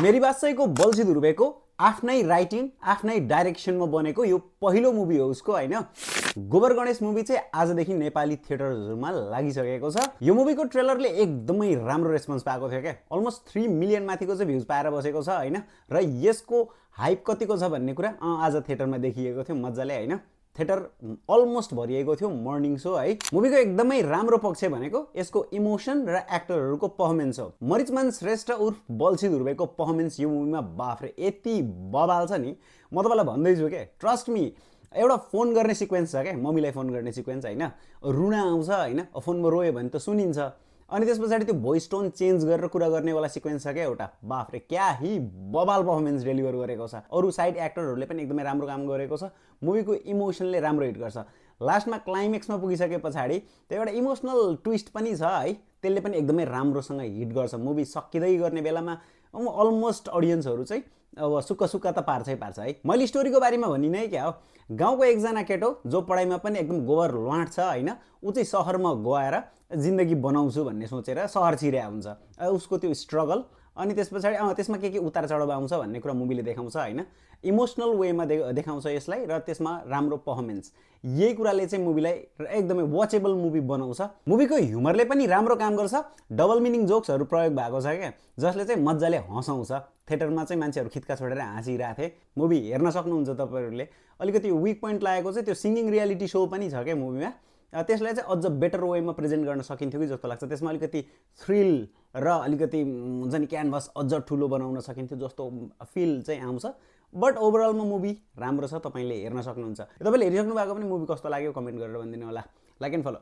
मेरी बादशाहको बल्छी ध्रुवेको आफ्नै राइटिङ आफ्नै डाइरेक्सनमा बनेको यो पहिलो मुभी हो उसको हैन। गोबर गणेश मुभी चाहिँ आजदेखि नेपाली थिएटरहरुमा लागिसकेको छ। यो मुभीको ट्रेलरले एकदमै राम्रो रेस्पोन्स पाएको थियो के, अलमोस्ट 3 मिलियन माथिको चाहिँ भ्युज पाएर बसेको छ हैन। र यसको हाइप कतिको छ भन्ने कुरा आज थिएटरमा देखिएको थियो मज्जाले हैन। थिएटर अलमोस्ट भरिएको थियो, मर्निङ सो है। मुभीको एकदमै राम्रो पक्ष भनेको यसको इमोसन र एक्टरहरूको पर्फर्मेन्स हो। मरिचमान श्रेष्ठ उर्फ बल्छी ध्रुवेको पर्फर्मेन्स यो मुभीमा बाफरे यति बबाल छ नि, म तपाईँलाई भन्दैछु के, ट्रस्ट मी। एउटा फोन गर्ने सिक्वेन्स छ क्या, मम्मीलाई फोन गर्ने सिक्वेन्स हैन, रुना आउँछ हैन, फोनमा रोयो भने त सुनिन्छ। अनि त्यस पछाडि त्यो भोइस टोन चेन्ज गरेर कुरा गर्नेवाला सिक्वेन्स छ क्या एउटा, बाफरे क्या हि बबाल पर्फर्मेन्स डेलिभर गरेको छ। अरू साइड एक्टरहरूले पनि एकदमै राम्रो काम गरेको छ। मुभीको इमोसनले राम्रो हिट गर्छ। लास्टमा क्लाइमेक्समा पुगिसके पछाडि त्यो एउटा इमोसनल ट्विस्ट पनि छ है, त्यसले पनि एकदमै राम्रोसँग हिट गर्छ। मुभी सकिँदै गर्ने बेलामा अलमोस्ट अडियन्सहरू चाहिँ अब सुक्क त पार्छै पार्छ है। मैले स्टोरीको बारेमा भनिनै क्या हो, गाउँको एकजना केटो जो पढाइमा पनि एकदम गोबर ल्वाट छ हैन, ऊ चाहिँ सहरमा गएर जिन्दगी बनाउँछु भन्ने सोचेर सहर छिर्या हुन्छ। उसको त्यो स्ट्रगल अनि त्यस पछाडि त्यसमा के उतार चढाव आउँछ भन्ने कुरा मुभीले देखाउँछ हैन। इमोसनल वेमा देखाउँछ यसलाई, र त्यसमा राम्रो पर्फर्मेन्स, यही कुराले चाहिँ मुभीलाई एकदमै वाचेबल मुभी बनाउँछ। मुभीको ह्युमरले पनि राम्रो काम गर्छ। डबल मिनिङ जोक्सहरू प्रयोग भएको छ क्या, जसले चाहिँ मजाले हँसाउँछ। थिएटरमा चाहिँ मान्छेहरू खित्का छोडेर हाँसिरहेको थिए। मुभी हेर्न सक्नुहुन्छ तपाईँहरूले। अलिकति विक पोइन्ट लागेको चाहिँ त्यो सिङ्गिङ रियालिटी सो पनि छ क्या मुभीमा, त्यसलाई चाहिँ अझ बेटर वेमा प्रेजेन्ट गर्न सकिन्थ्यो कि जस्तो लाग्छ। त्यसमा अलिकति थ्रिल र अलिकति हुन्छ नि क्यानभास अझ ठुलो बनाउन सकिन्थ्यो जस्तो फिल चाहिँ आउँछ। बट ओभरअलमा मुभी राम्रो छ, तपाईँले हेर्न सक्नुहुन्छ। तपाईँले हेरिसक्नु भएको पनि मुभी कस्तो लाग्यो कमेन्ट गरेर भनिदिनु होला। Like and follow.